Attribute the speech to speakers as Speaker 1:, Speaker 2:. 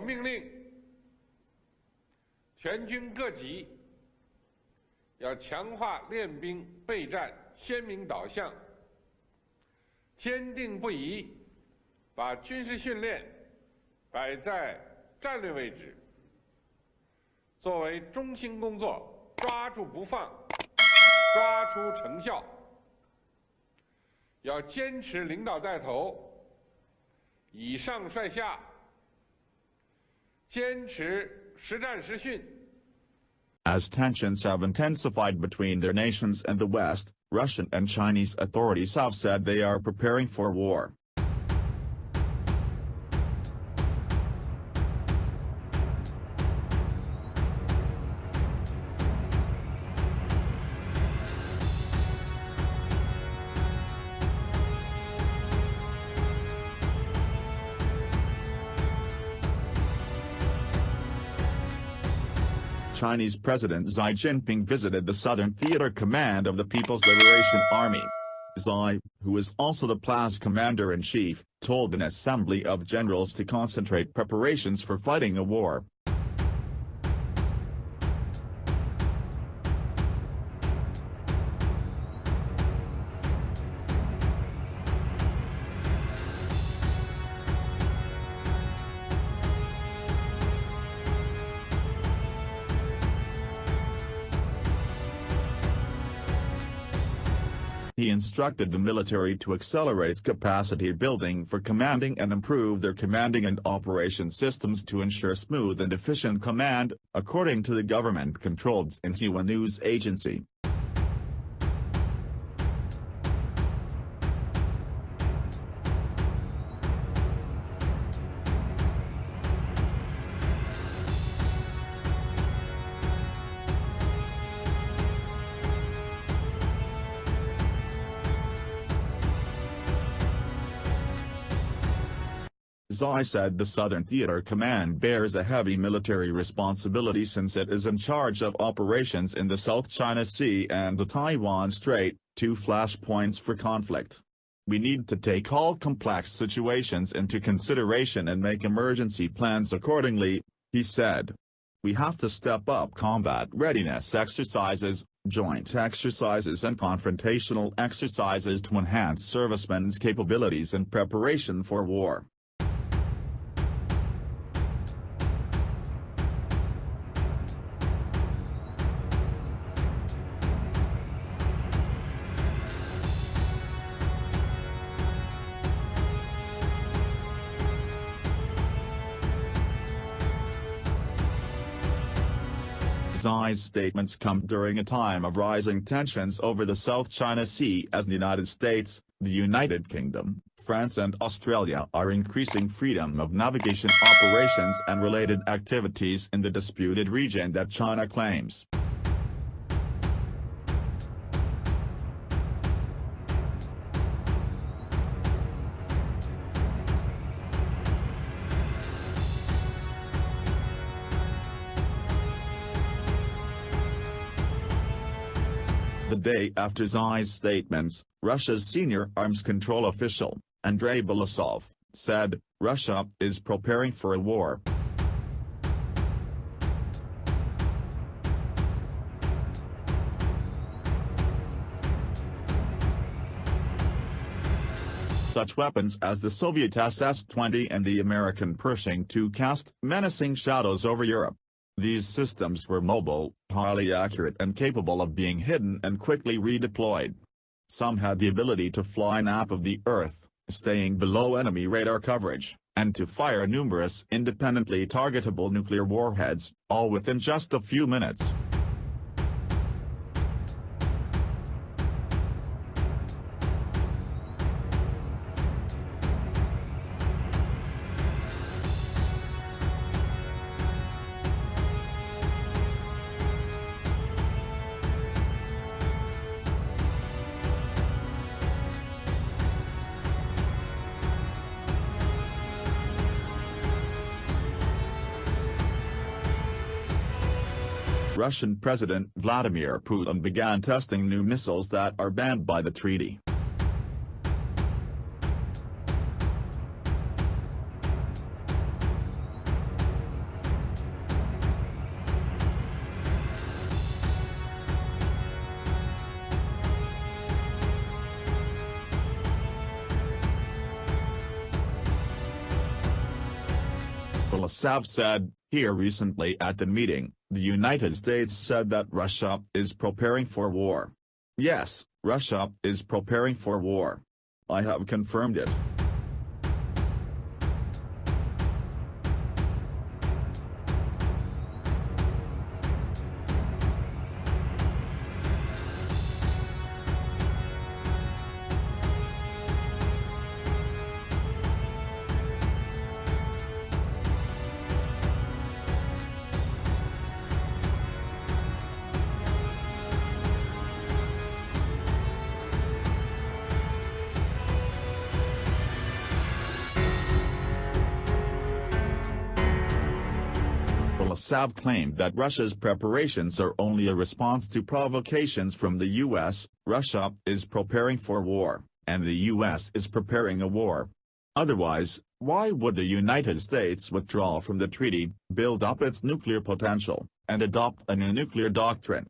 Speaker 1: 命令全军各级要强化练兵备战鲜明导向，坚定不移把军事训练摆在战略位置，作为中心工作，抓住不放，抓出成效。要坚持领导带头，以上率下，坚持实战实训。
Speaker 2: As tensions have intensified between their nations and the West, Russian and Chinese authorities have said they are preparing for war. Chinese President Xi Jinping visited the Southern Theater Command of the People's Liberation Army. Xi, who is also the PLA's commander-in-chief, told an assembly of generals to concentrate preparations for fighting a war. He instructed the military to accelerate capacity building for commanding and improve their commanding and operation systems to ensure smooth and efficient command, according to the government-controlled Xinhua news agency. Xi said the Southern Theater Command bears a heavy military responsibility since it is in charge of operations in the South China Sea and the Taiwan Strait, two flashpoints for conflict. We need to take all complex situations into consideration and make emergency plans accordingly, he said. We have to step up combat readiness exercises, joint exercises and confrontational exercises to enhance servicemen's capabilities in preparation for war. Xi's statements come during a time of rising tensions over the South China Sea as the United States, the United Kingdom, France and Australia are increasing freedom of navigation operations and related activities in the disputed region that China claims. The day after Xi's statements, Russia's senior arms control official, Andrei Belousov, said, Russia is preparing for a war. Such weapons as the Soviet SS-20 and the American Pershing II cast menacing shadows over Europe. These systems were mobile, highly accurate and capable of being hidden and quickly redeployed. Some had the ability to fly nap of the Earth, staying below enemy radar coverage, and to fire numerous independently targetable nuclear warheads, all within just a few minutes. Russian President Vladimir Putin began testing new missiles that are banned by the treaty. Polasov said, here recently at the meeting, the United States said that Russia is preparing for war. Yes, Russia is preparing for war. I have confirmed it. Polasov claimed that Russia's preparations are only a response to provocations from the U.S., Russia is preparing for war, and the U.S. is preparing a war. Otherwise, why would the United States withdraw from the treaty, build up its nuclear potential, and adopt a new nuclear doctrine?